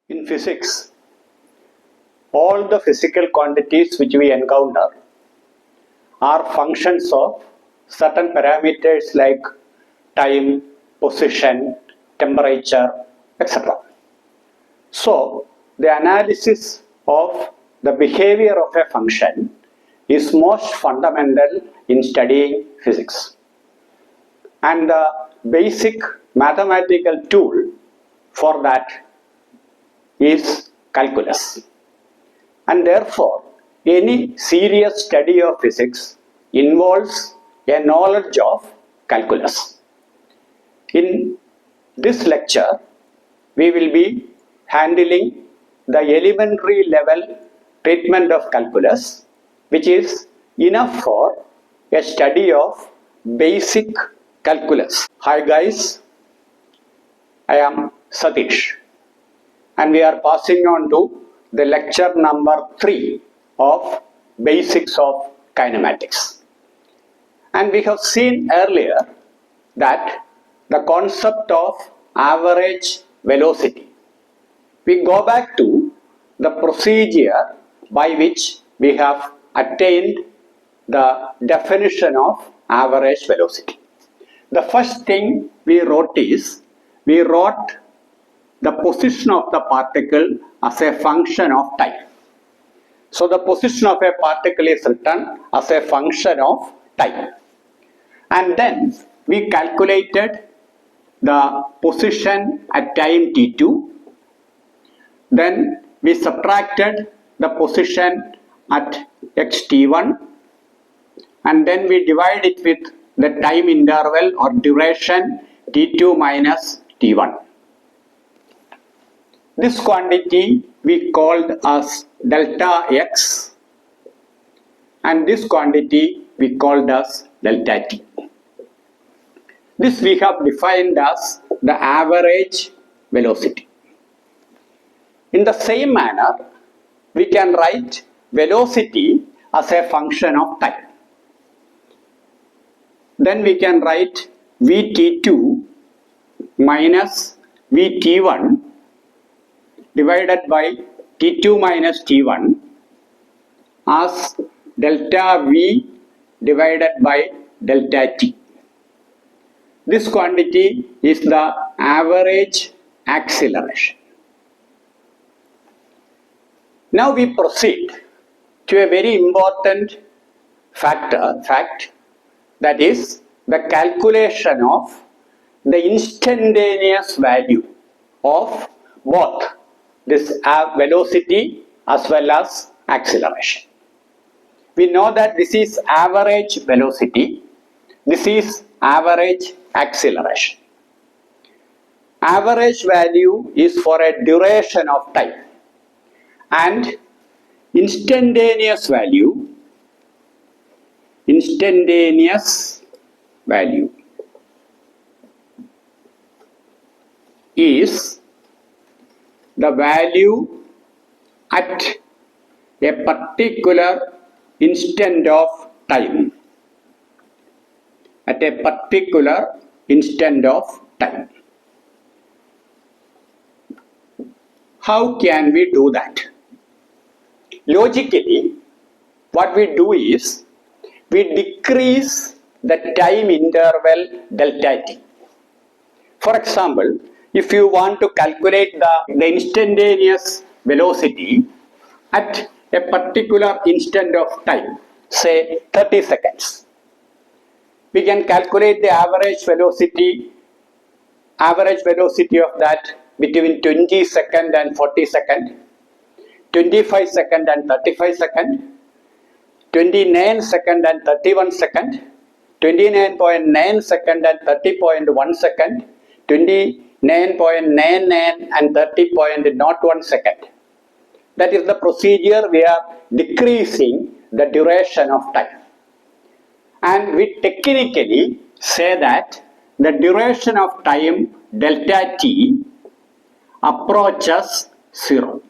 In physics, all the physical quantities which we encounter are functions of certain parameters like time, position, temperature, etc. So, the analysis of the behavior of a function is most fundamental in studying physics. And the basic mathematical tool for that is calculus. And therefore, any serious study of physics involves a knowledge of calculus. In this lecture, we will be handling the elementary level treatment of calculus, which is enough for a study of basic calculus. Hi guys, I am Satheesh, and we are passing on to the lecture number 3 of Basics of Kinematics. And we have seen earlier that the concept of average velocity. We go back to the procedure by which we have attained the definition of average velocity. The first thing we wrote is, we wrote the position of the particle as a function of time. So the position of a particle is written as a function of time. And then we calculated the position at time t2. Then we subtracted the position at xt1. And then we divide it with the time interval or duration t2 minus t1. This quantity we called as delta x, and this quantity we called as delta t. This we have defined as the average velocity. In the same manner, we can write velocity as a function of time. Then we can write vt2 minus vt1 divided by t2 minus t1 as delta v divided by delta t. This quantity is the average acceleration. Now we proceed to a very important fact, that is the calculation of the instantaneous value of both this velocity as well as acceleration. We know that this is average velocity, this is average acceleration. Average value is for a duration of time, and instantaneous value is the value at a particular instant of time. At a particular instant of time. How can we do that? Logically, what we do is, we decrease the time interval delta t. For example, if you want to calculate the instantaneous velocity at a particular instant of time, say 30 seconds, we can calculate the average velocity of that between 20 second and 40 second, 25 second and 35 second, 29 second and 31 second, 29.9 second and 30.1 second, 29.99 and 30.01 second. That is the procedure we are decreasing the duration of time. And we technically say that the duration of time delta t approaches 0.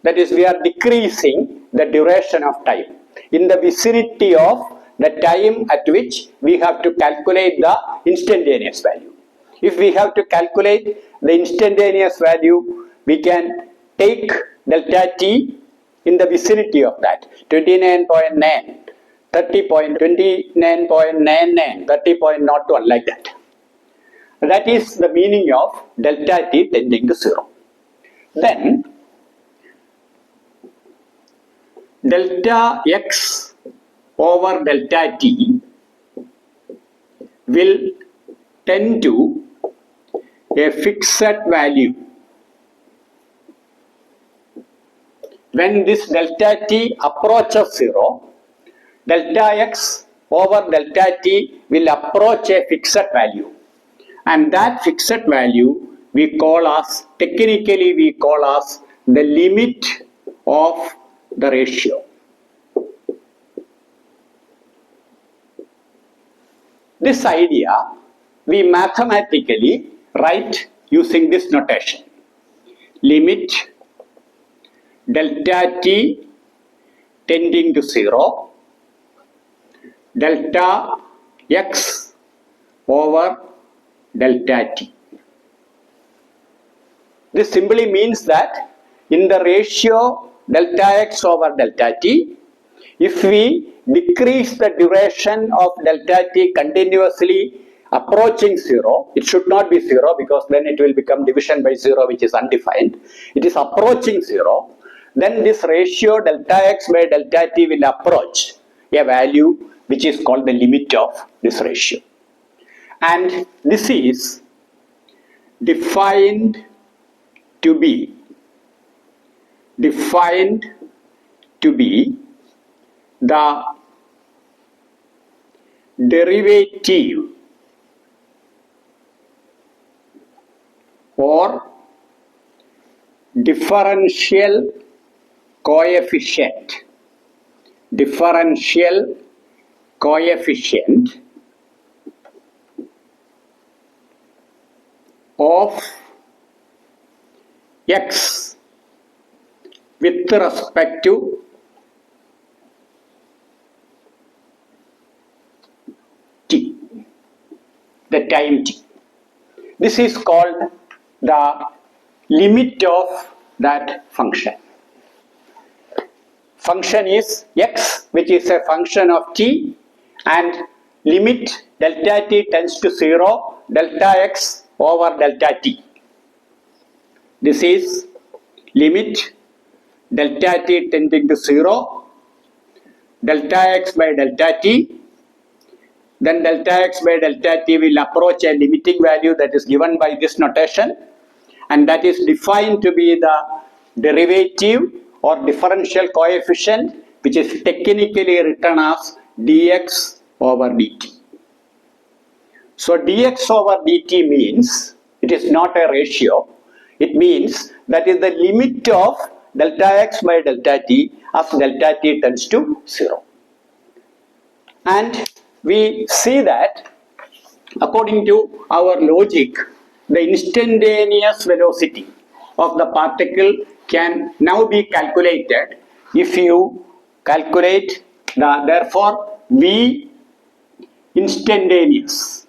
That is, we are decreasing the duration of time in the vicinity of the time at which we have to calculate the instantaneous value. If we have to calculate the instantaneous value, we can take delta t in the vicinity of that, 29.9, 30.29.99, 30.01, like that. That is the meaning of delta t tending to 0. Then delta x over delta t will tend to a fixed value. When this delta t approaches 0, delta x over delta t will approach a fixed value. And that fixed value technically we call as the limit of the ratio. This idea we mathematically write using this notation. Limit delta t tending to 0, delta x over delta t. This simply means that in the ratio delta x over delta t, if we decrease the duration of delta t continuously approaching 0, it should not be 0 because then it will become division by 0, which is undefined. It is approaching 0, then this ratio delta x by delta t will approach a value which is called the limit of this ratio. And this is defined to be the derivative or differential coefficient of x with respect to t, the time t. This is called the limit of that function. Function is x, which is a function of t, and limit delta t tends to 0, delta x over delta t. This is limit delta t tending to 0, delta x by delta t. Then delta x by delta t will approach a limiting value that is given by this notation, and that is defined to be the derivative or differential coefficient, which is technically written as dx over dt. So dx over dt means it is not a ratio. It means that is the limit of delta x by delta t as delta t tends to 0. And we see that according to our logic, the instantaneous velocity of the particle can now be calculated if you calculate therefore v instantaneous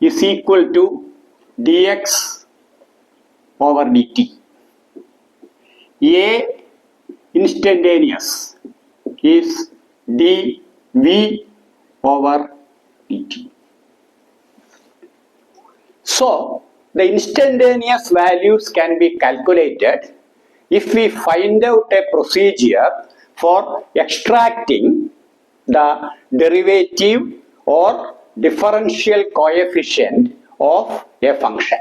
is equal to dx over dt. A instantaneous is dv over dt. So the instantaneous values can be calculated if we find out a procedure for extracting the derivative or differential coefficient of a function.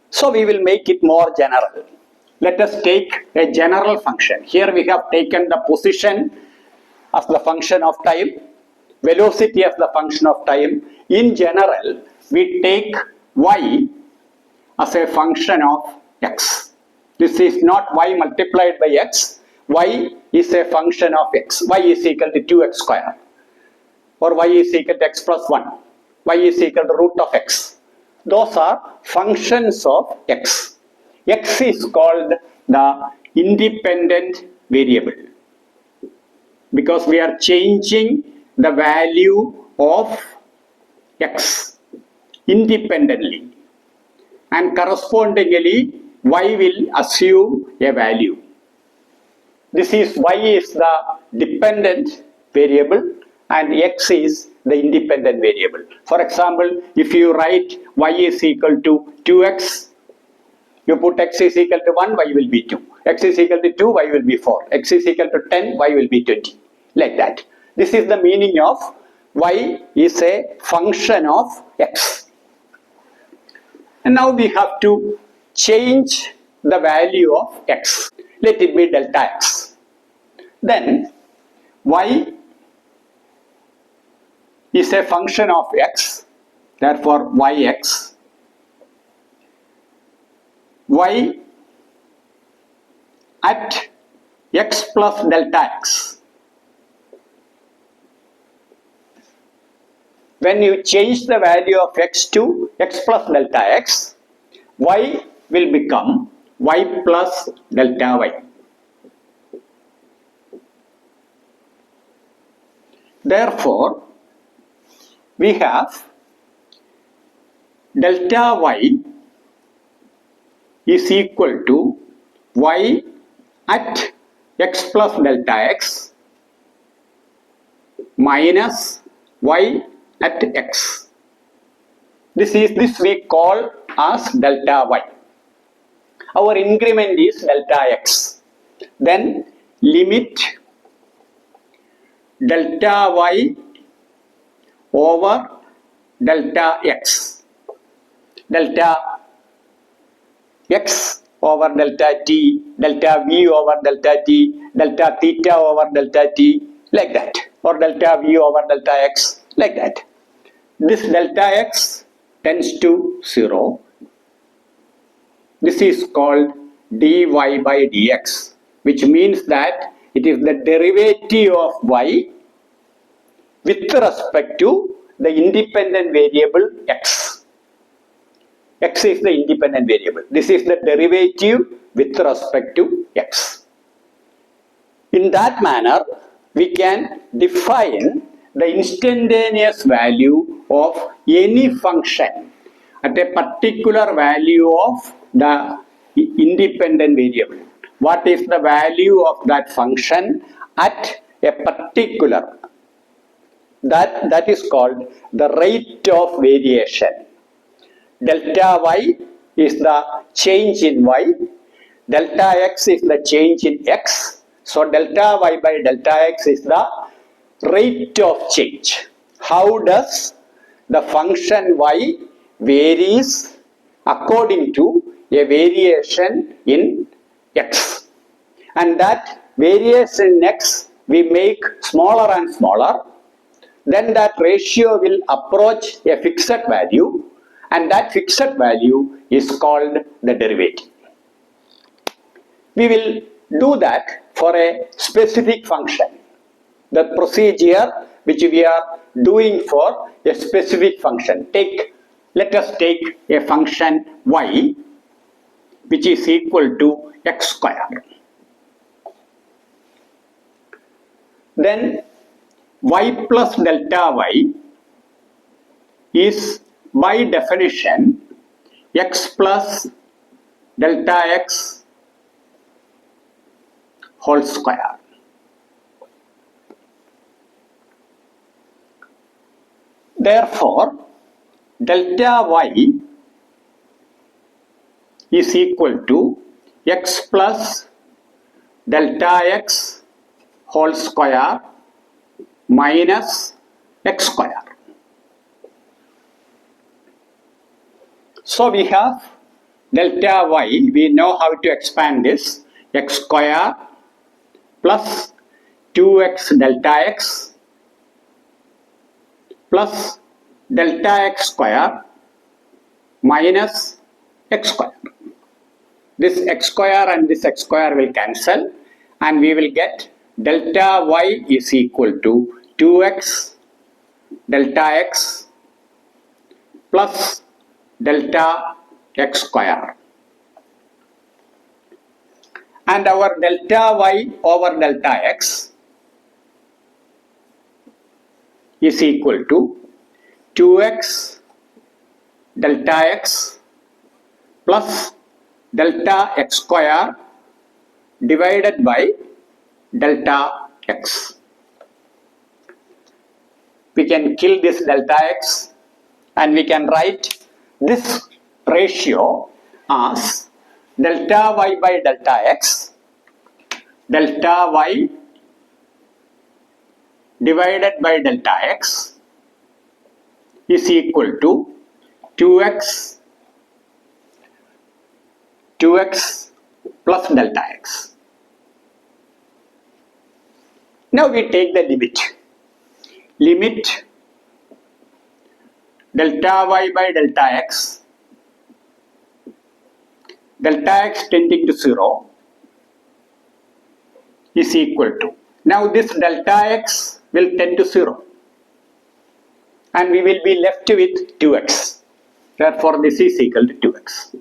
So we will make it more general. Let us take a general function. Here we have taken the position as the function of time, velocity as the function of time. In general, we take y as a function of x. This is not y multiplied by x. Y is a function of x. Y is equal to 2x square, or y is equal to x plus 1. Y is equal to root of x. Those are functions of x. X is called the independent variable because we are changing the value of x independently, and correspondingly y will assume a value. This is y is the dependent variable and x is the independent variable. For example, if you write y is equal to 2x, you put x is equal to 1, y will be 2. X is equal to 2, y will be 4. X is equal to 10, y will be 20. Like that. This is the meaning of y is a function of x. And now we have to change the value of x. Let it be delta x. Then y is a function of x. Therefore yx. Y at x plus delta x. When you change the value of x to x plus delta x, y will become y plus delta y. Therefore, we have delta y is equal to y at x plus delta x minus y at x. This we call as delta y. Our increment is delta x. Then limit delta y over delta x. Delta x over delta t, delta v over delta t, delta theta over delta t, like that, or delta v over delta x, like that. This delta x tends to 0. This is called dy by dx, which means that it is the derivative of y with respect to the independent variable x. X is the independent variable. This is the derivative with respect to x. In that manner, we can define the instantaneous value of any function at a particular value of the independent variable. What is the value of that function at a particular? That is called the rate of variation. Delta y is the change in y. Delta x is the change in x. So delta y by delta x is the rate of change. How does the function y varies according to a variation in x? And that variation in x we make smaller and smaller. Then that ratio will approach a fixed value, and that fixed value is called the derivative. We will do that for a specific function. The procedure which we are doing for a specific function. Let us take a function y which is equal to x square. Then y plus delta y is by definition x plus delta x whole square. Therefore, delta y is equal to x plus delta x whole square minus x square. So we have delta y, we know how to expand this, x square plus 2x delta x plus delta x square minus x square. This x square and this x square will cancel, and we will get delta y is equal to 2x delta x plus delta x square. And our delta y over delta x is equal to 2x delta x plus delta x square divided by delta x. We can kill this delta x and we can write this ratio as delta y by delta x, delta y divided by delta x is equal to 2x plus delta x. Now we take the limit. Limit delta y by delta x, delta x tending to 0 is equal to, now this delta x will tend to 0 and we will be left with 2x. Therefore, this is equal to 2x.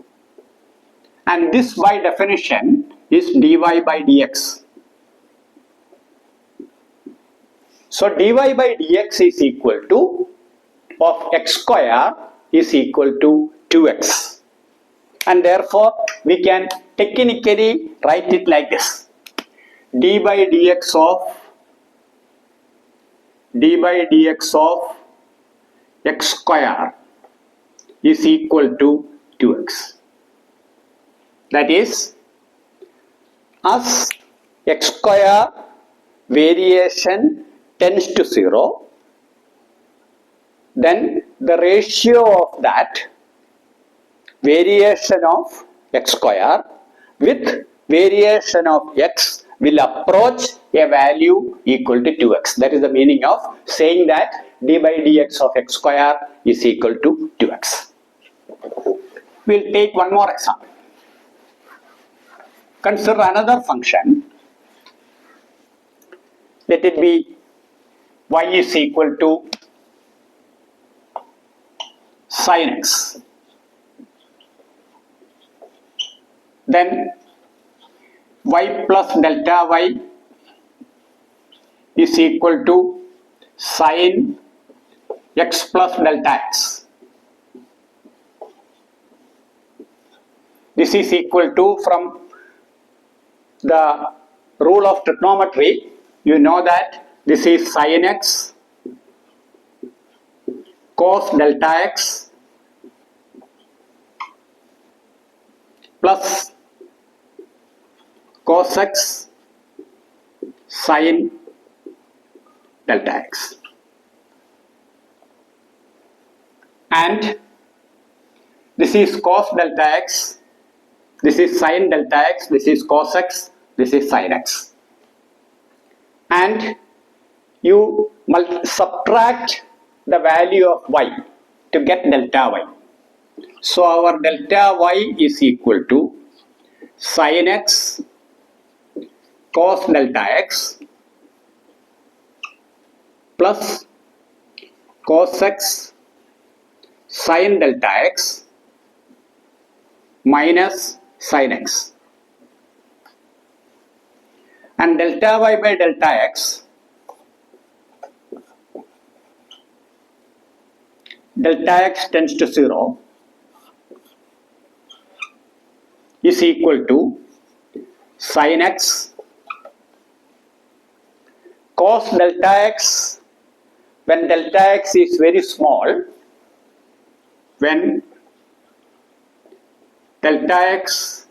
And this by definition is dy by dx. So dy by dx is equal to of x square is equal to 2x. And therefore, we can technically write it like this. d by dx of x square is equal to 2x. That is, as x square variation tends to 0, then the ratio of that variation of x square with variation of x will approach a value equal to 2x. That is the meaning of saying that d by dx of x square is equal to 2x. We will take one more example. Consider another function. Let it be y is equal to sin x. Then y plus delta y is equal to sin x plus delta x. This is equal to, from the rule of trigonometry, you know that this is sin x cos delta x plus cos x sin delta x. And this is cos delta x, this is sin delta x, this is cos x, this is sin x. And you subtract the value of y to get delta y. So our delta y is equal to sin x cos delta x plus cos x sin delta x minus sin x. And delta y by delta x, delta x tends to 0, is equal to sin x cos delta x when delta x is very small, when delta x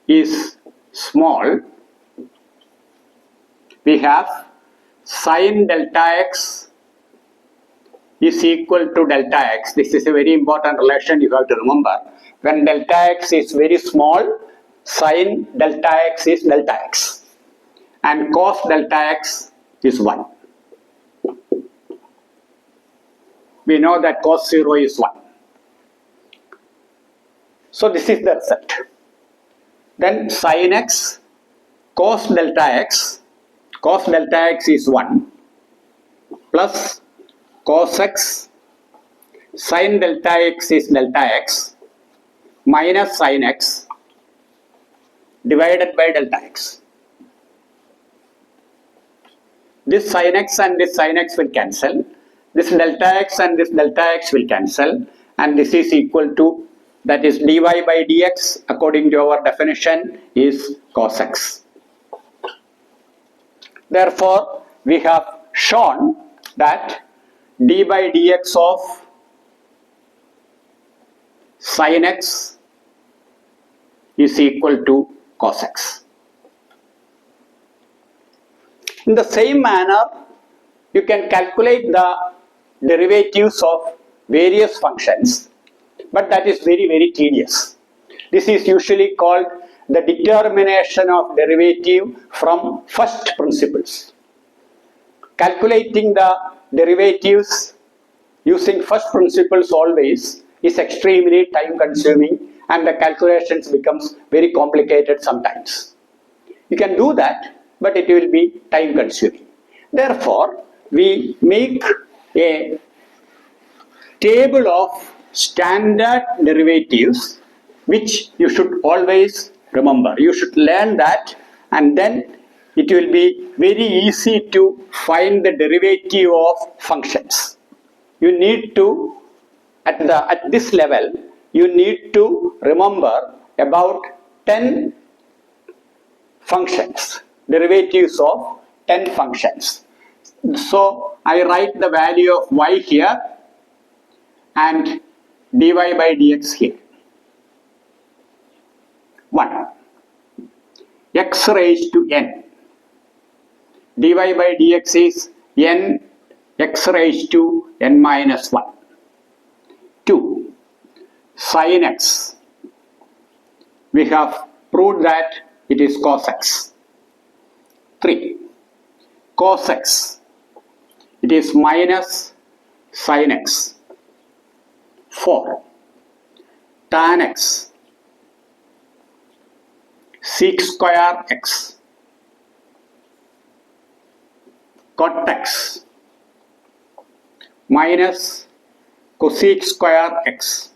is small, we have sin delta x is equal to delta x. This is a very important relation you have to remember. When delta x is very small, sin delta x is delta x and cos delta x is 1. We know that cos 0 is 1. So this is the result. Then sin x cos delta x is 1 plus cos x sin delta x is delta x minus sin x divided by delta x. This sin x and this sin x will cancel. This delta x and this delta x will cancel. and this is equal to, that is dy by dx according to our definition is cos x. Therefore, we have shown that d by dx of sin x is equal to cos x. In the same manner, you can calculate the derivatives of various functions, but that is very tedious. This is usually called the determination of derivative from first principles. Calculating the derivatives using first principles always is extremely time consuming, and the calculations becomes very complicated sometimes. You can do that, but it will be time consuming. Therefore, we make a table of standard derivatives which you should always remember. You should learn that, and then it will be very easy to find the derivative of functions. You need to, at this level, you need to remember about 10 functions, derivatives of 10 functions. So I write the value of y here and dy by dx here. 1. X raised to n. Dy by dx is n x raised to n minus 1. 2. Sin x. We have proved that it is cos x. 3. Cos x. It is minus sin x. 4. Tan x. Sec square x. Cot x. Minus cosec square x.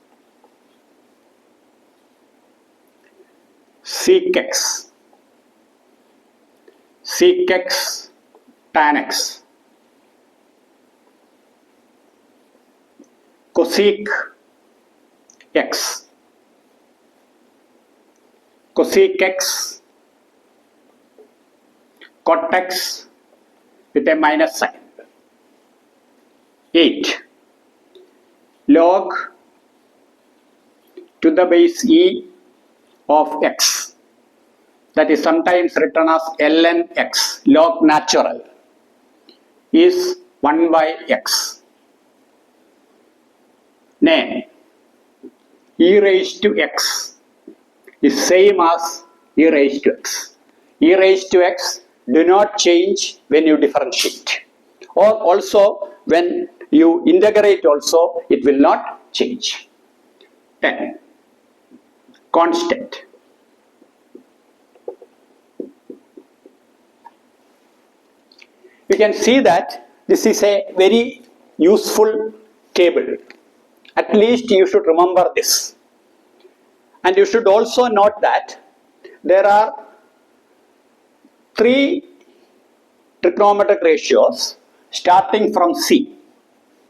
Sec x. Sec x tan x. Cosec x. Cosec x. Cot x with a minus sign. 8. Log to the base e of x, that is sometimes written as ln x, log natural, is 1 by x. 9. E raised to x is same as e raised to x. E raised to x do not change when you differentiate, or also when you integrate also it will not change. 10. Constant. You can see that this is a very useful table. At least you should remember this. And you should also note that there are 3 trigonometric ratios starting from C,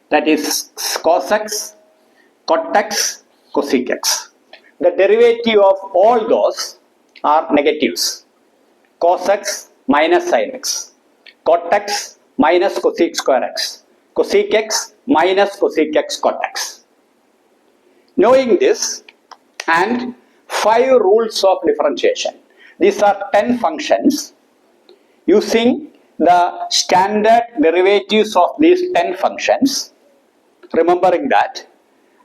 that is cos x, cot x, cosec x. The derivative of all those are negatives. Cos x minus sin x, cot x minus cosec square x, cosec x minus cosec x cot x. Knowing this and 5 rules of differentiation, these are 10 functions. Using the standard derivatives of these 10 functions, remembering that,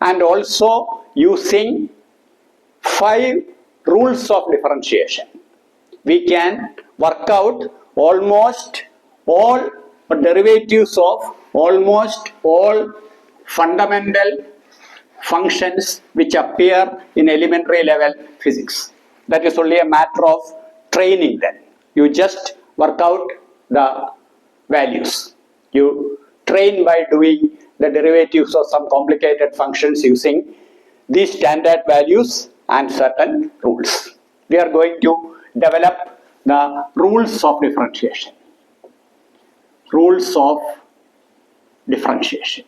and also using 5 rules of differentiation, we can work out almost all derivatives of almost all fundamental functions which appear in elementary level physics. That is only a matter of training then. You just work out the values. You train by doing the derivatives of some complicated functions using these standard values and certain rules. We are going to develop the rules of differentiation. Rules of differentiation.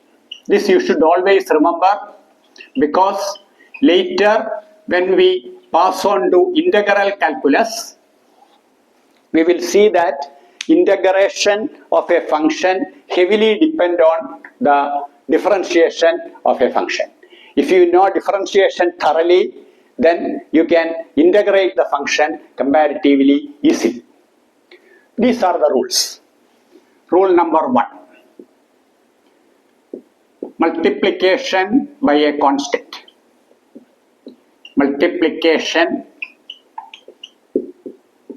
This you should always remember. because later when we pass on to integral calculus, we will see that integration of a function heavily depend on the differentiation of a function. If you know differentiation thoroughly, then you can integrate the function comparatively easily. These are the rules. Rule number 1. Multiplication by a constant. Multiplication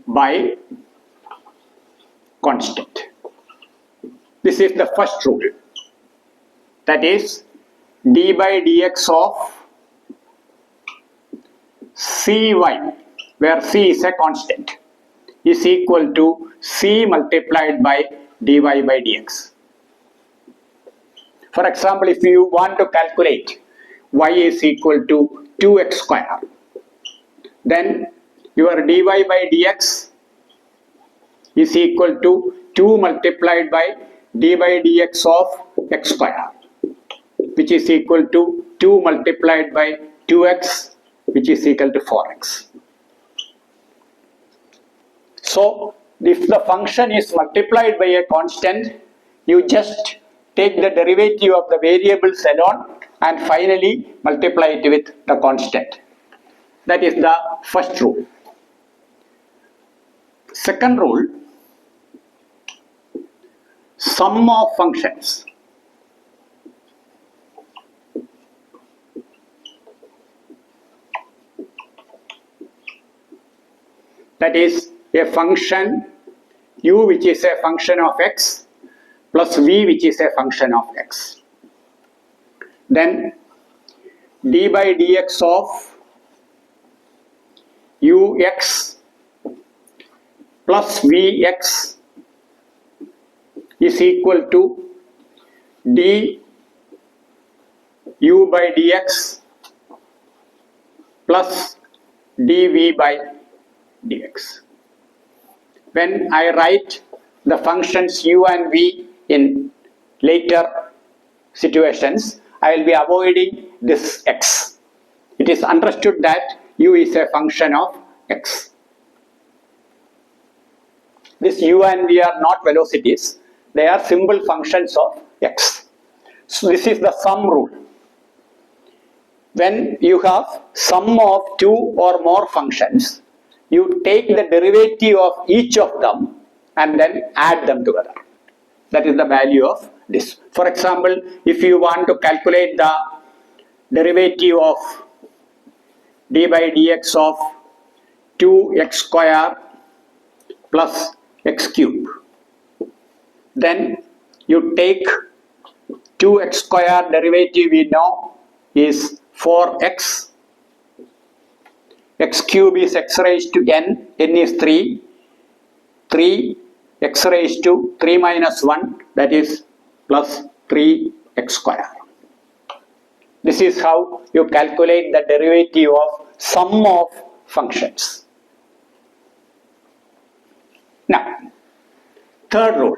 by constant. This is the first rule. That is d by dx of cy, where c is a constant, is equal to c multiplied by dy by dx. For example, if you want to calculate y is equal to 2x square, then your dy by dx is equal to 2 multiplied by d by dx of x square, which is equal to 2 multiplied by 2x, which is equal to 4x. So, if the function is multiplied by a constant, you just take the derivative of the variables alone and finally multiply it with the constant. That is the first rule. Second rule, sum of functions. That is a function u which is a function of x plus v which is a function of x. Then d by dx of ux plus vx is equal to d u by dx plus dv by dx. When I write the functions u and v in later situations, I will be avoiding this x. It is understood that u is a function of x. This u and v are not velocities, they are simple functions of x. So this is the sum rule. When you have sum of two or more functions, you take the derivative of each of them and then add them together. That is the value of this. For example, if you want to calculate the derivative of d by dx of 2x square plus x cube, then you take 2x square derivative we know is 4x, x cube is x raised to n is 3, x raised to 3 minus 1, that is plus 3x square. This is how you calculate the derivative of sum of functions. Now, third rule.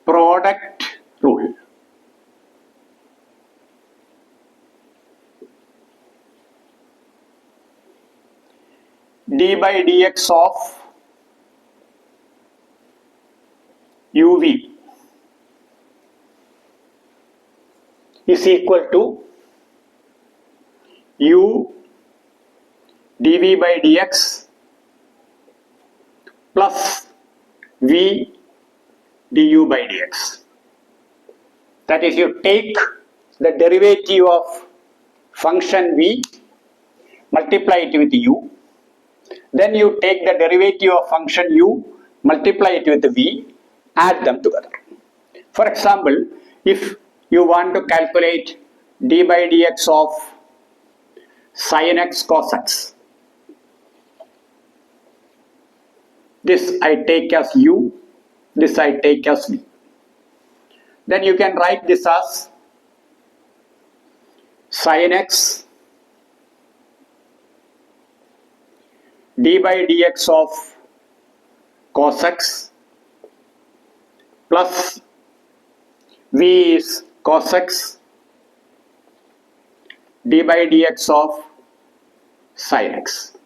Product rule. D by dx of uv is equal to u dv by dx plus v du by dx. That is, you take the derivative of function v, multiply it with u, then you take the derivative of function u, multiply it with v, add them together. For example, if you want to calculate d by dx of sin x cos x, this I take as u, this I take as v. Then you can write this as sin x d by dx of cos x plus v is cos x d by dx of sin x.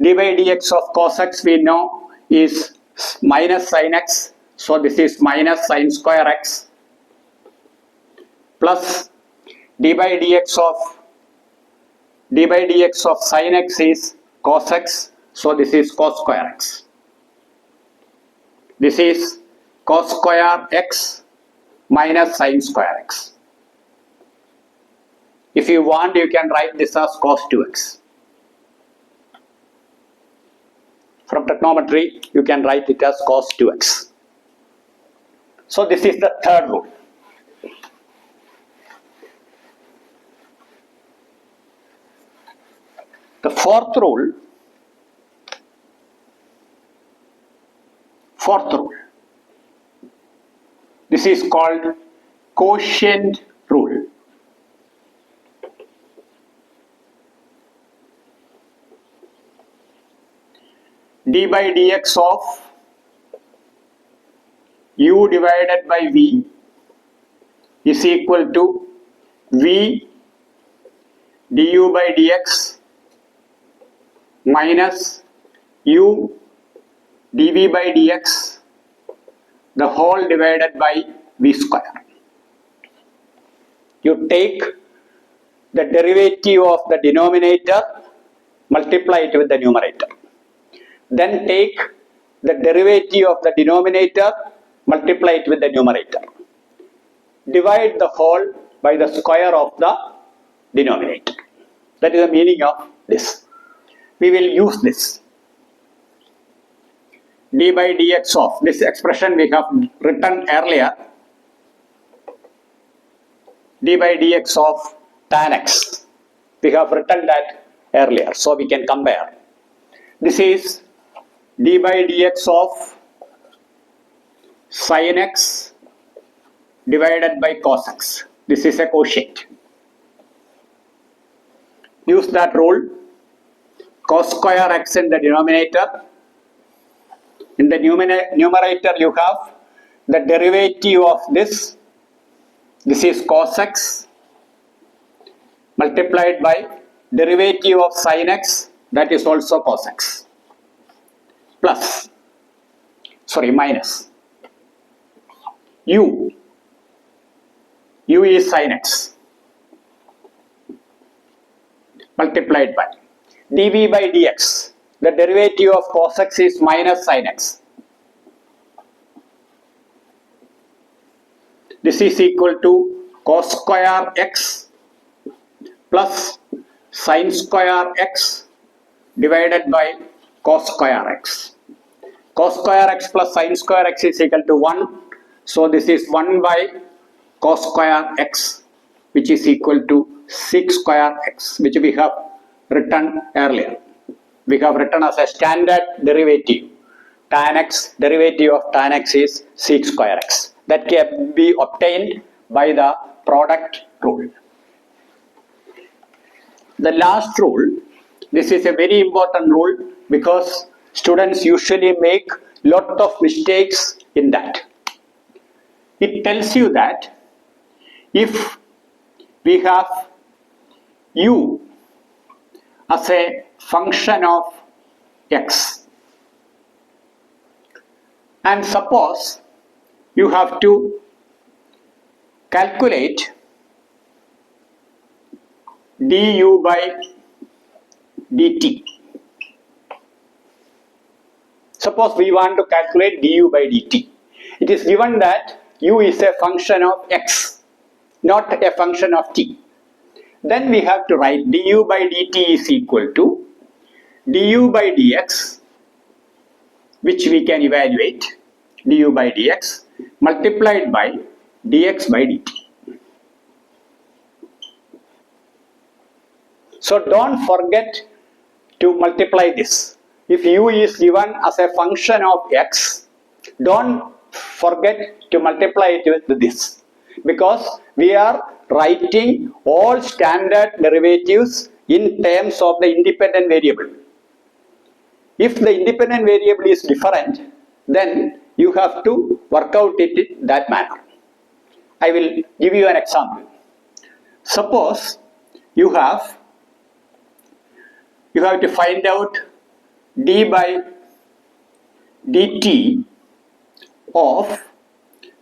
D by dx of cos x we know is minus sin x, so this is minus sin square x plus d by dx of sin x is cos x, so this is cos square x. This is cos square x minus sin square x. If you want, you can write this as cos 2x. From trigonometry, you can write it as cos 2x. So this is the third rule. The fourth rule, this is called quotient rule. D by dx of u divided by v is equal to v du by dx minus u dv by dx the whole divided by v square. You take the derivative of the denominator, multiply it with the numerator. Then take the derivative of the denominator, multiply it with the numerator. Divide the whole by the square of the denominator. That is the meaning of this. We will use this. D by dx of this expression we have written earlier. D by dx of tan x. We have written that earlier, so we can compare. This is d by dx of sin x divided by cos x. This is a quotient. Use that rule. Cos square x in the denominator. In the numerator you have the derivative of this. This is cos x multiplied by derivative of sin x, that is also cos x. Minus u is sin x multiplied by dv by dx, the derivative of cos x is minus sin x. This is equal to cos square x plus sin square x divided by cos square x. Cos square x plus sin square x is equal to 1. So this is 1 by cos square x, which is equal to sec square x, which we have written earlier. We have written as a standard derivative. Tan x, derivative of tan x is sec square x. That can be obtained by the product rule. The last rule, this is a very important rule because students usually make lot of mistakes in that. It tells you that if we have u as a function of x, and suppose you have to calculate du by dt. Suppose we want to calculate du by dt. It is given that u is a function of x, not a function of t. Then we have to write du by dt is equal to du by dx, which we can evaluate, du by dx multiplied by dx by dt. So don't forget to multiply this. If u is given as a function of x, don't forget to multiply it with this, because we are writing all standard derivatives in terms of the independent variable. If the independent variable is different, then you have to work out it in that manner. I will give you an example. Suppose you have to find out d by dt of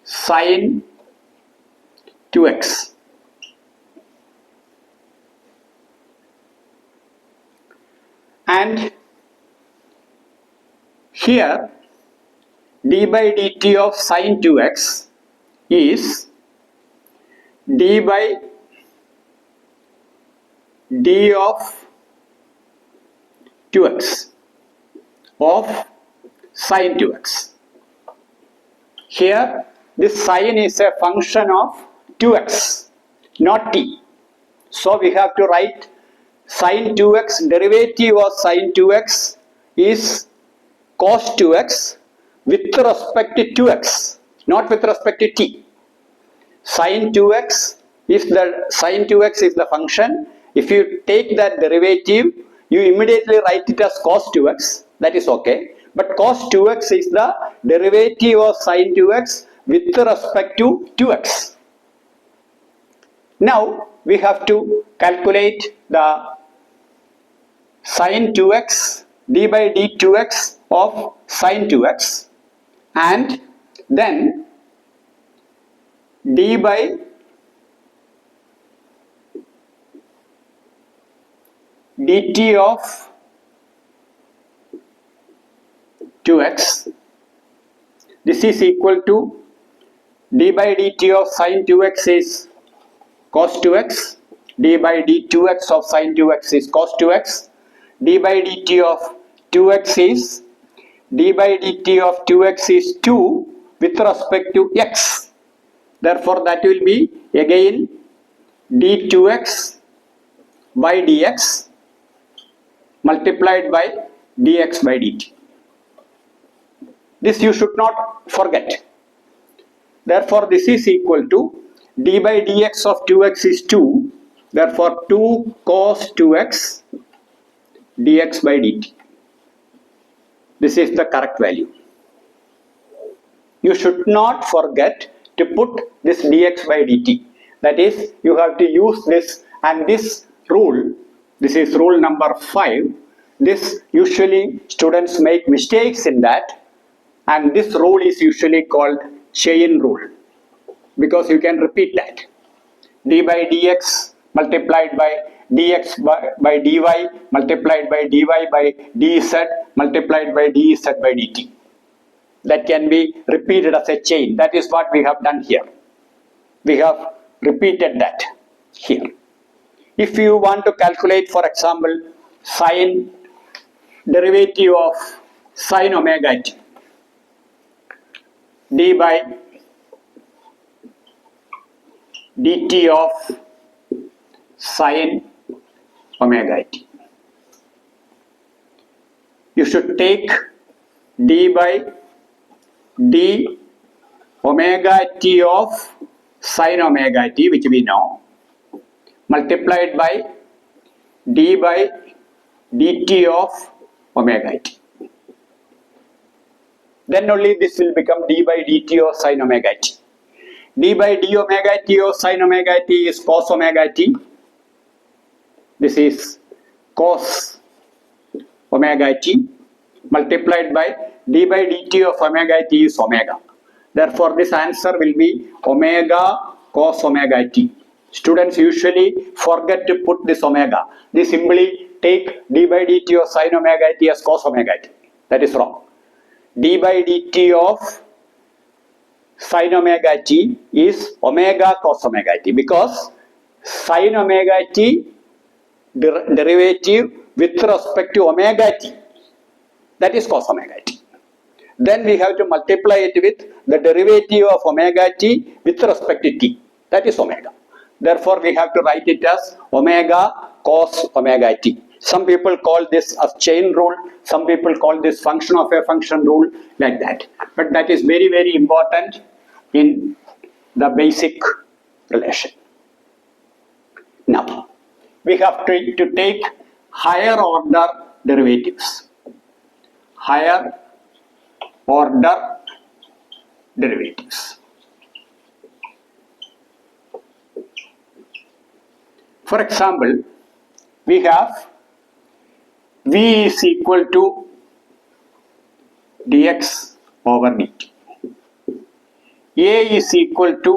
sine 2x. And here d by dt of sine 2x is d by d of 2x of sine 2x. Here this sine is a function of 2x, not t. So we have to write sine 2x, derivative of sine 2x is cos 2x with respect to 2x, not with respect to t. Sine 2x is the function. If you take that derivative, you immediately write it as cos 2x, that is okay. But cos 2x is the derivative of sine 2x with respect to 2x. Now we have to calculate the sine 2x, d by d2x of sine 2x, and then d by dt of 2x. This is equal to d by dt of sine 2x is cos 2x, d by d2x of sine 2x is cos 2x, d by dt of 2x is d by dt of 2x is 2 with respect to x. Therefore that will be again d2x by dx multiplied by dx by dt. This you should not forget. Therefore this is equal to d by dx of 2x is 2. Therefore 2 cos 2x dx by dt. This is the correct value. You should not forget to put this dx by dt. That is, you have to use this, and this rule, this is rule number 5. This usually students make mistakes in that, and this rule is usually called chain rule, because you can repeat that. D by dx multiplied by dx by dy multiplied by dy by dz multiplied by dz by dt. That can be repeated as a chain. That is what we have done here. We have repeated that here. If you want to calculate, for example, sine derivative of sine omega t, d by dt of sine omega t, you should take d by d omega t of sine omega t, which we know, multiplied by d by dt of omega t. Then only this will become d by dt of sine omega t. D by d omega t of sine omega t is cos omega t. This is cos omega t multiplied by d by dt of omega t is omega. Therefore this answer will be omega cos omega t. Students usually forget to put this omega. They simply take d by dt of sine omega t as cos omega t. That is wrong. D by dt of sine omega t is omega cos omega t, because sine omega t derivative with respect to omega t, that is cos omega t. Then we have to multiply it with the derivative of omega t with respect to t, that is omega. Therefore we have to write it as omega cos omega t. Some people call this as chain rule, some people call this function of a function rule, like that. But that is very, very important in the basic relation. Now, we have to take higher order derivatives. Higher order derivatives. For example, we have v is equal to dx over dt. A is equal to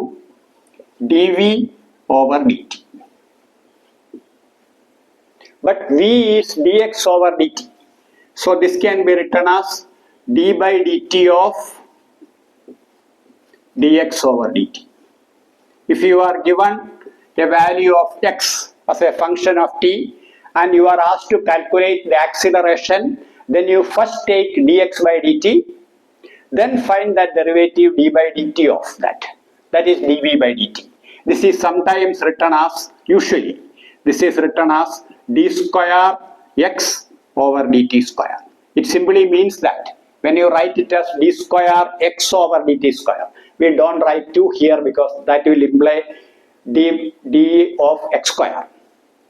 dv over dt. But v is dx over dt. So this can be written as d by dt of dx over dt. If you are given a value of x as a function of t and you are asked to calculate the acceleration, then you first take dx by dt, then find that derivative d by dt of that. That is dv by dt. This is sometimes written as, usually, this is written as d square x over dt square. It simply means that when you write it as d square x over dt square, we don't write 2 here because that will imply d of x square.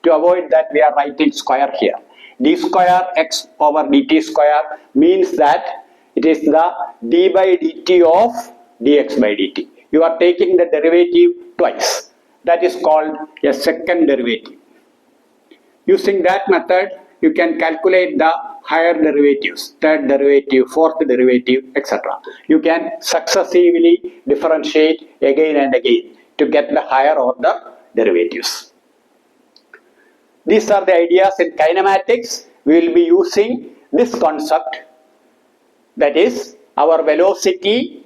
To avoid that, we are writing square here. D square x over dt square means that it is the d by dt of dx by dt. You are taking the derivative twice. That is called a second derivative. Using that method, you can calculate the higher derivatives, third derivative, fourth derivative, etc. You can successively differentiate again and again to get the higher order derivatives. These are the ideas in kinematics. We will be using this concept, that is, our velocity,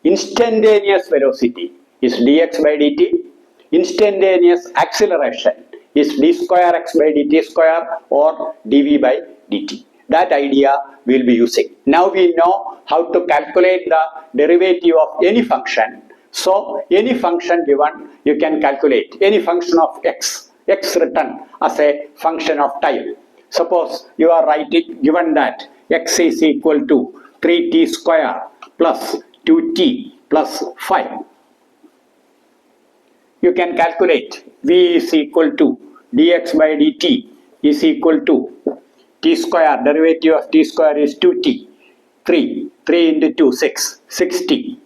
instantaneous velocity is dx by dt, instantaneous acceleration is d square x by dt square or dv by dt. That idea we will be using. Now we know how to calculate the derivative of any function. So any function given, you can calculate any function of x written as a function of time. Suppose you are writing, given that x is equal to 3t square plus 2t plus 5. You can calculate v is equal to dx by dt is equal to t square, derivative of t square is 2t, 3 into 2, 6t,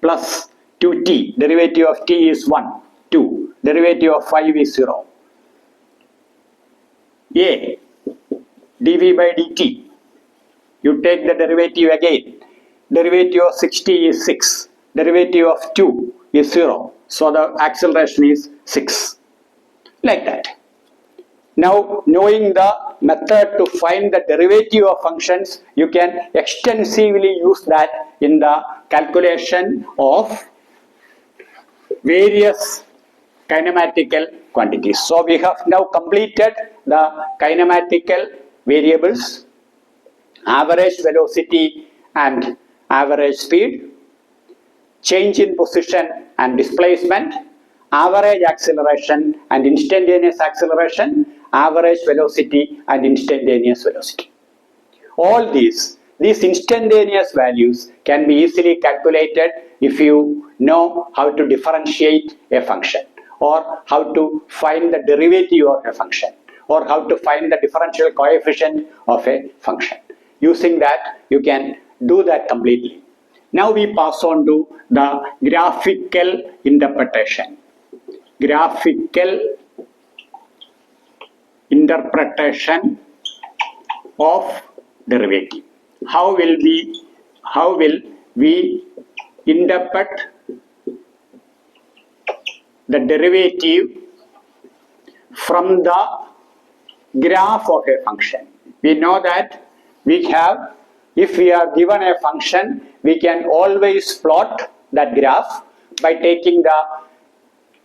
plus 2t, derivative of t is 1, 2, derivative of 5 is 0. A, dv by dt, you take the derivative again, derivative of 60 is 6, derivative of 2 is 0, so the acceleration is 6, like that. Now, knowing the method to find the derivative of functions, you can extensively use that in the calculation of various kinematical quantities. So, we have now completed the kinematical variables, average velocity and average speed, change in position and displacement, average acceleration and instantaneous acceleration, average velocity and instantaneous velocity. All these instantaneous values can be easily calculated if you know how to differentiate a function, or how to find the derivative of a function, or how to find the differential coefficient of a function. Using that, you can do that completely. Now we pass on to the graphical interpretation. Graphical interpretation of derivative. How will we interpret the derivative from the graph of a function? We know that if we are given a function, we can always plot that graph by taking the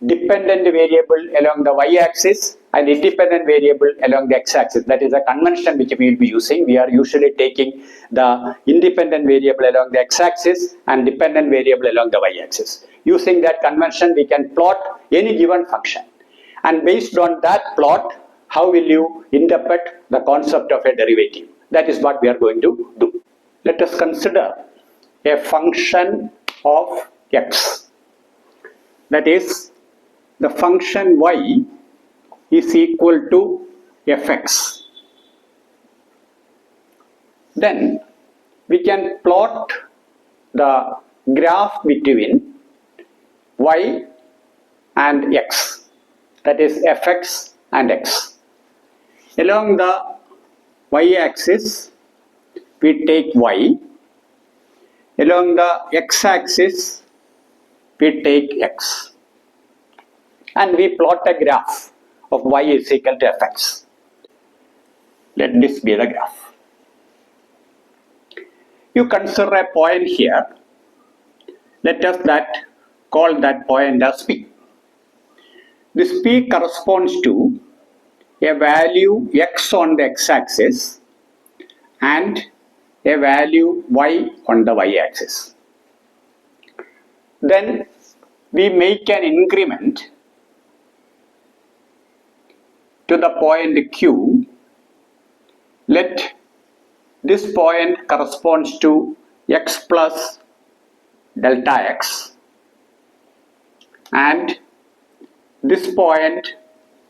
dependent variable along the y-axis and independent variable along the x-axis. That is a convention which we will be using. We are usually taking the independent variable along the x-axis and dependent variable along the y-axis. Using that convention, we can plot any given function. And based on that plot, how will you interpret the concept of a derivative? That is what we are going to do. Let us consider a function of x. That is, the function y is equal to fx. Then we can plot the graph between y and x, that is fx and x. Along the y-axis we take y, along the x-axis we take x, and we plot a graph of y is equal to fx. Let this be the graph. You consider a point here. Let us call that point as P. This P corresponds to a value x on the x-axis and a value y on the y-axis. Then we make an increment to the point Q. Let this point corresponds to x plus delta x, and this point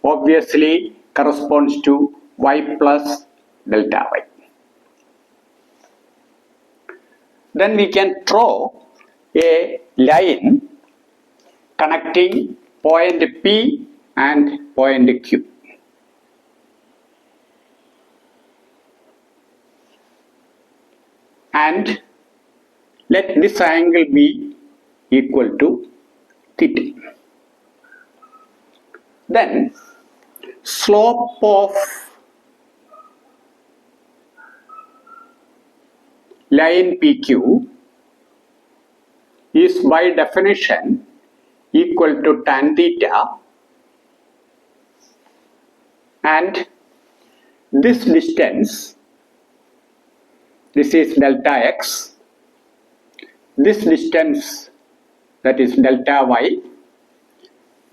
obviously corresponds to y plus delta y. Then we can draw a line connecting point P and point Q. And let this angle be equal to theta. Then slope of line PQ is by definition equal to tan theta, and this distance, this is delta x, this distance, that is delta y.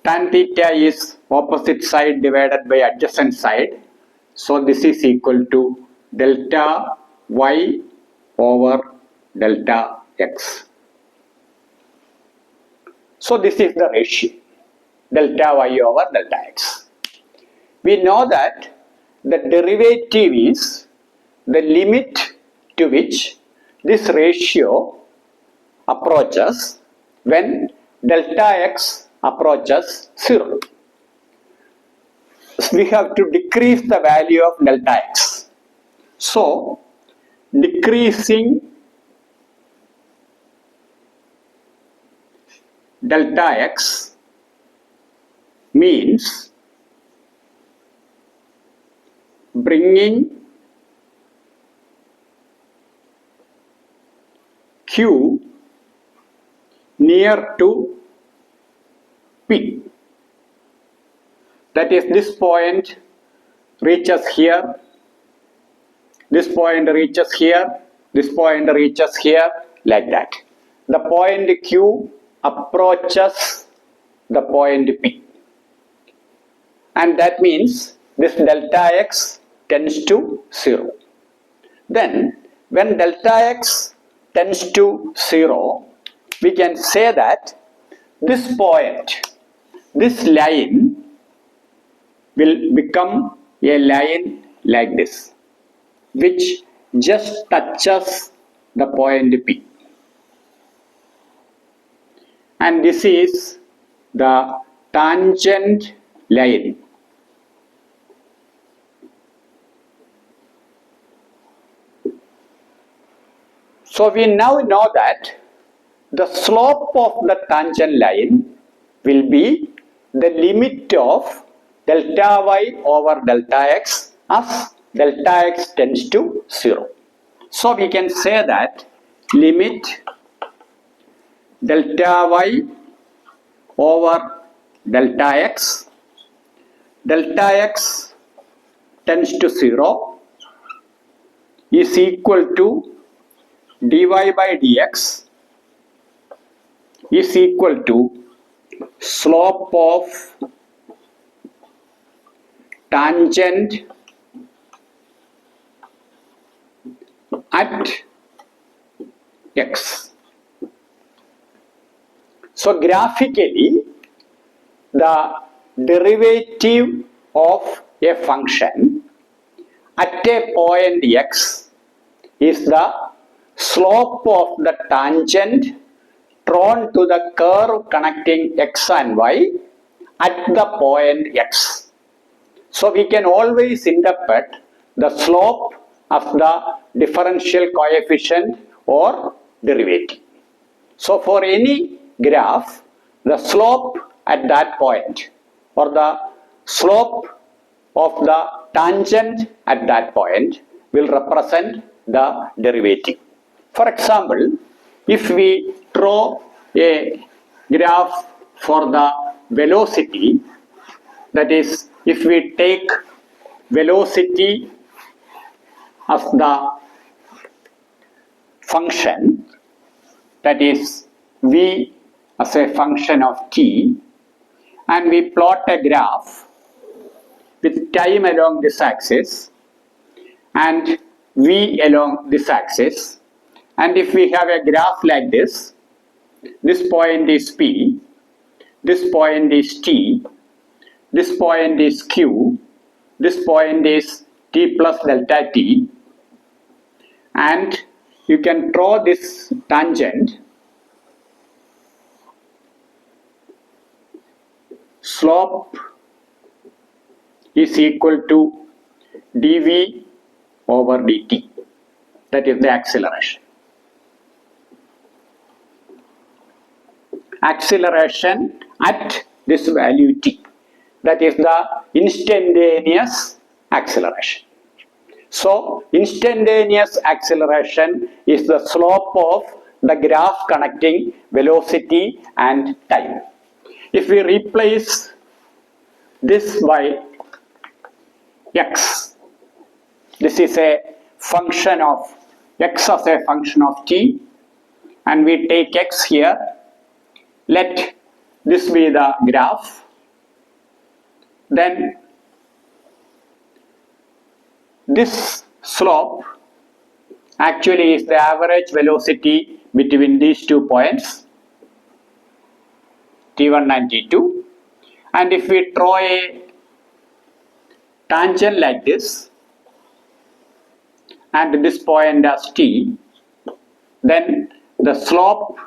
Tan theta is opposite side divided by adjacent side, so this is equal to delta y over delta x. So this is the ratio, delta y over delta x. We know that the derivative is the limit to which this ratio approaches when delta x approaches 0. So we have to decrease the value of delta x. So decreasing delta x means bringing Q near to P. That is, this point reaches here, this point reaches here, this point reaches here, like that. The point Q approaches the point P, and that means this delta x tends to 0. Then when delta x tends to 0, we can say that this point, this line will become a line like this, which just touches the point P. And this is the tangent line. So we now know that the slope of the tangent line will be the limit of delta y over delta x as delta x tends to 0. So we can say that limit delta y over delta x tends to 0 is equal to dy by dx is equal to slope of tangent at x. So graphically, the derivative of a function at a point x is the slope of the tangent drawn to the curve connecting x and y at the point x. So we can always interpret the slope of the differential coefficient or derivative. So for any graph, the slope at that point or the slope of the tangent at that point will represent the derivative. For example, if we draw a graph for the velocity, that is, if we take velocity of the function, that is v as a function of t, and we plot a graph with time along this axis and v along this axis, and if we have a graph like this point is p, this point is t, this point is q, this point is t plus delta t, and you can draw this tangent. Slope is equal to dv over dt, that is the acceleration. Acceleration at this value t, that is the instantaneous acceleration. So instantaneous acceleration is the slope of the graph connecting velocity and time. If we replace this by x, this is a function of x as a function of t, and we take x here, let this be the graph, then this slope actually is the average velocity between these 2 points, t1 and t2, and if we draw a tangent like this and this point as t, then the slope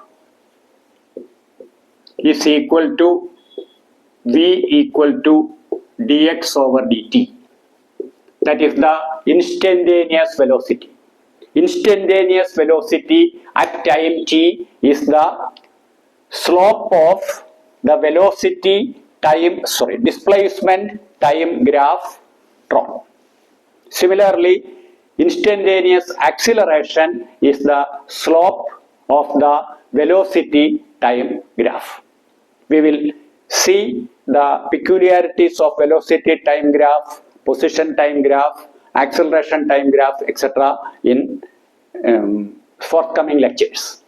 is equal to v equal to dx over dt, that is the instantaneous velocity. Instantaneous velocity at time t is the slope of the velocity time, displacement time graph drawn. Similarly, instantaneous acceleration is the slope of the velocity time graph. We will see the peculiarities of velocity time graph, position time graph, acceleration time graph, etc. in forthcoming lectures.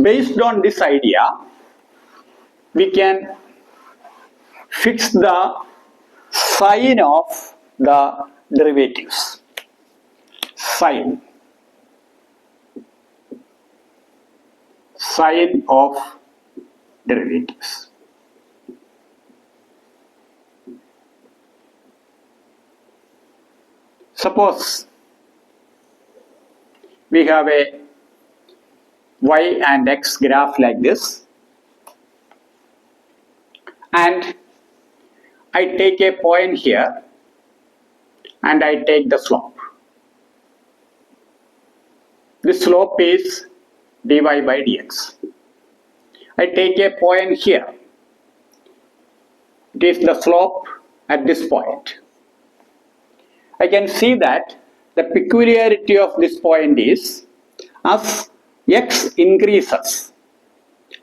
Based on this idea, we can fix the sign of the derivatives. Sign of derivatives. Suppose we have a y and x graph like this, and I take a point here and I take the slope. The slope is dy by dx. I take a point here. It is the slope at this point. I can see that the peculiarity of this point is, as x increases,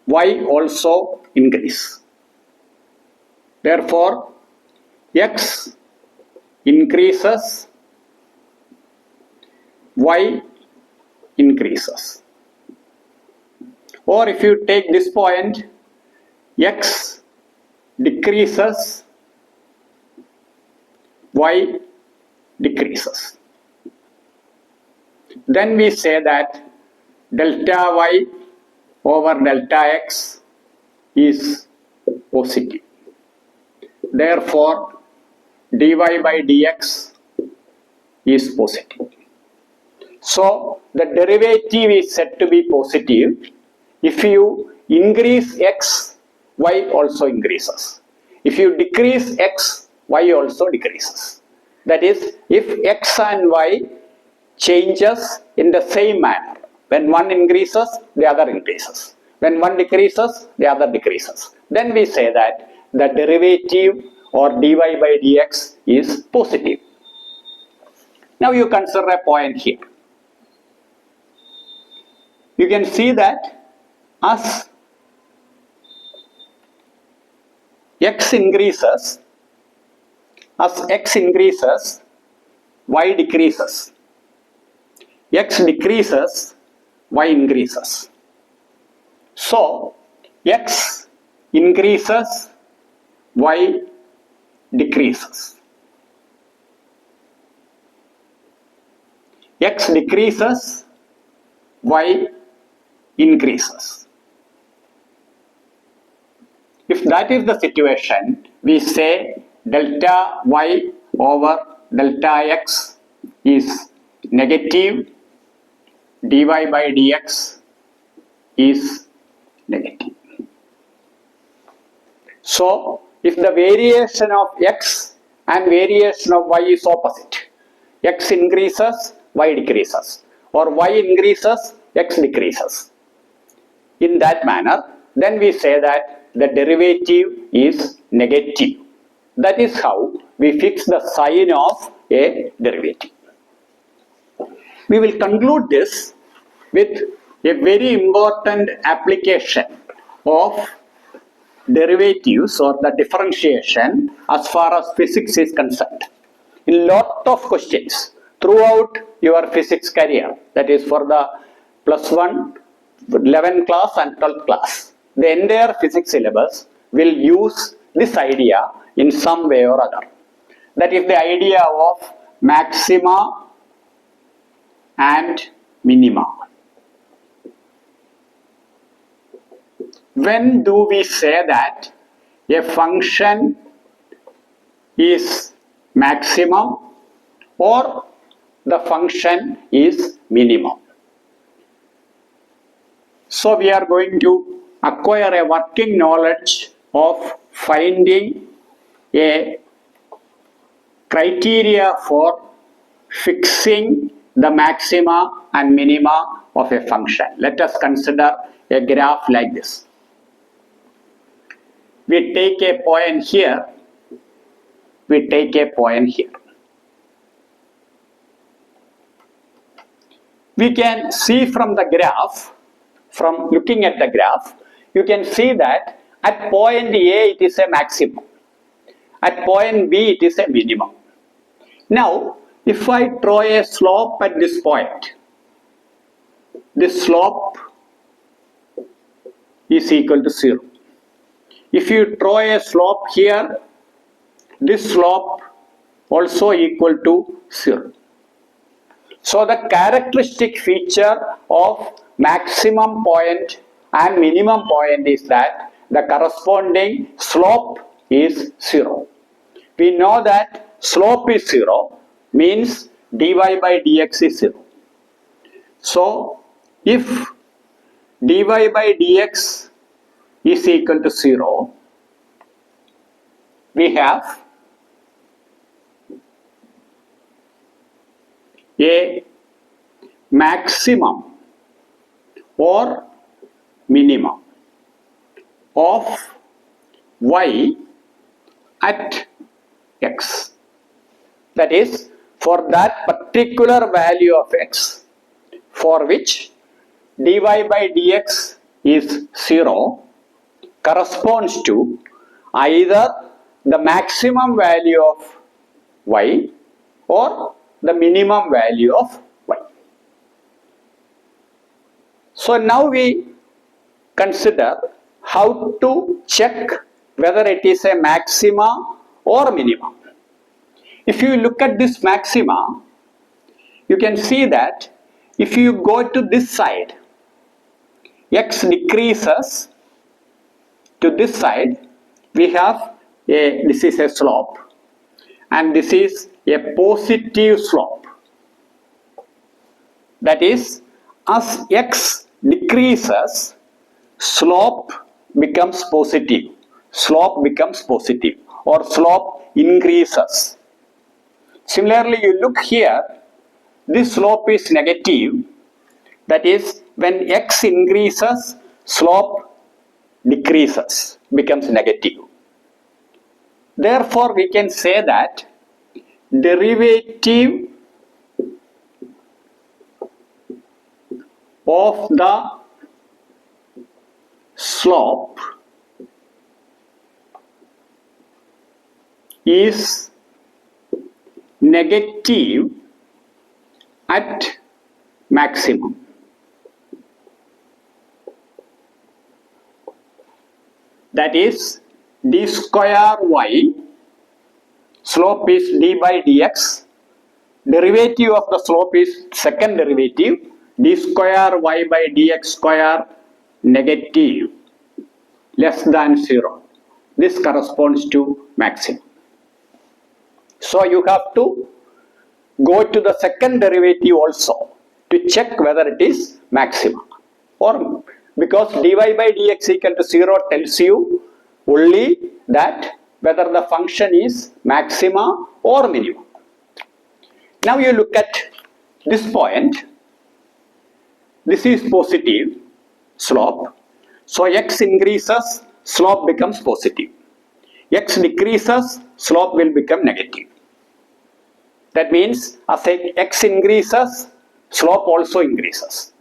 y also increases. Therefore, x increases, y increases. Or if you take this point, x decreases, y decreases. Then we say that delta y over delta x is positive. therefore dy by dx is positive. So the derivative is said to be positive if you increase x, y also increases. If you decrease x, y also decreases. That is, if x and y changes in the same manner. When one increases, the other increases. When one decreases, the other decreases. Then we say that the derivative or dy by dx is positive. Now you consider a point here. You can see that as x increases, y decreases. X decreases, y increases. So, x increases, y decreases. X decreases, y increases. If that is the situation, we say delta y over delta x is negative, dy by dx is negative. So, if the variation of x and variation of y is opposite, x increases, y decreases, or y increases, x decreases. In that manner, then we say that the derivative is negative. That is how we fix the sign of a derivative. We will conclude this with a very important application of derivatives or the differentiation as far as physics is concerned. In lot of questions throughout your physics career, that is for the plus 1, 11th class and 12th class, the entire physics syllabus will use this idea in some way or other. That is the idea of maxima and minima. When do we say that a function is maximum or the function is minimum? So we are going to acquire a working knowledge of finding a criteria for fixing the maxima and minima of a function. Let us consider a graph like this. We take a point here, we take a point here. We can see from the graph, from looking at the graph, you can see that at point A it is a maximum, at point B it is a minimum. Now, if I draw a slope at this point, this slope is equal to 0. If you draw a slope here, this slope also equal to 0. So the characteristic feature of maximum point and minimum point is that the corresponding slope is 0. We know that slope is 0 means dy by dx is 0. So if dy by dx is equal to 0, we have a maximum or minimum of y at x. That is, for that particular value of x for which dy by dx is 0 corresponds to either the maximum value of y or the minimum value of y. So now we consider how to check whether it is a maxima or minima. If you look at this maxima, you can see that if you go to this side, x decreases to this side, we have this is a slope, and this is a positive slope. That is, as x decreases, slope becomes positive. Slope becomes positive, or slope increases. Similarly, you look here, this slope is negative. That is, when x increases, slope decreases, becomes negative. Therefore, we can say that derivative of the slope is negative at maximum. That is, d square y, slope is d by dx, derivative of the slope is second derivative, d square y by dx square negative, less than 0. This corresponds to maximum. So you have to go to the second derivative also to check whether it is maximum, or because dy by dx equal to 0 tells you only that whether the function is maxima or minimum. Now you look at this point. This is positive slope. So x increases, slope becomes positive. X decreases, slope will become negative. That means as x increases, slope also increases.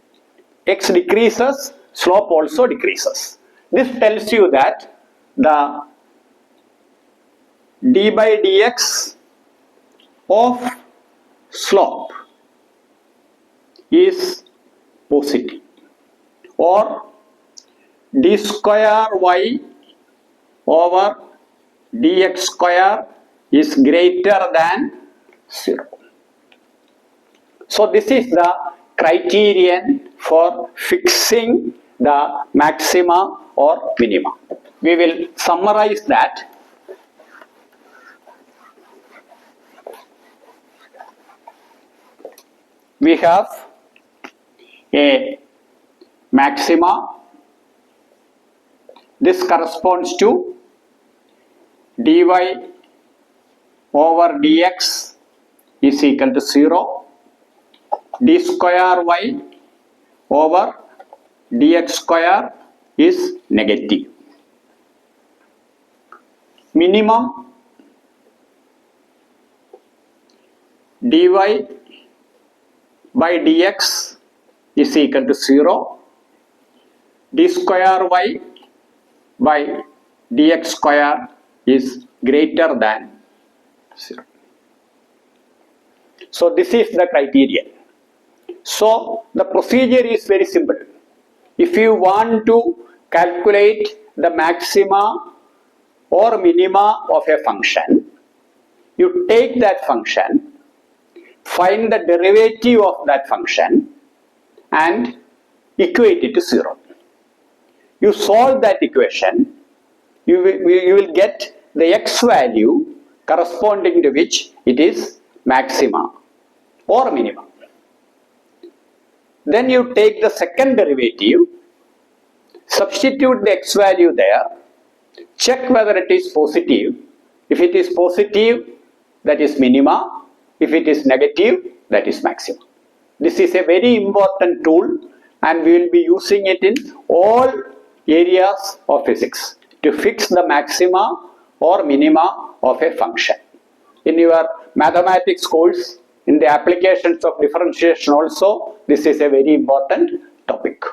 X decreases, slope also decreases. This tells you that the d by dx of slope is positive, or d square y over dx square is greater than 0. So this is the criterion for fixing the maxima or minima. We will summarize that. We have a maxima. This corresponds to dy over dx is equal to 0. D square y over dx square is negative. Minimum dy by dx is equal to 0. D square y by dx square is greater than 0. So this is the criterion. So the procedure is very simple. If you want to calculate the maxima or minima of a function, you take that function, find the derivative of that function and equate it to 0. You solve that equation, you will get the x value corresponding to which it is maxima or minimum. Then you take the second derivative, substitute the x value there, check whether it is positive. If it is positive, that is minima. If it is negative, that is maxima. This is a very important tool and we will be using it in all areas of physics to fix the maxima or minima of a function. In your mathematics course, in the applications of differentiation also, this is a very important topic.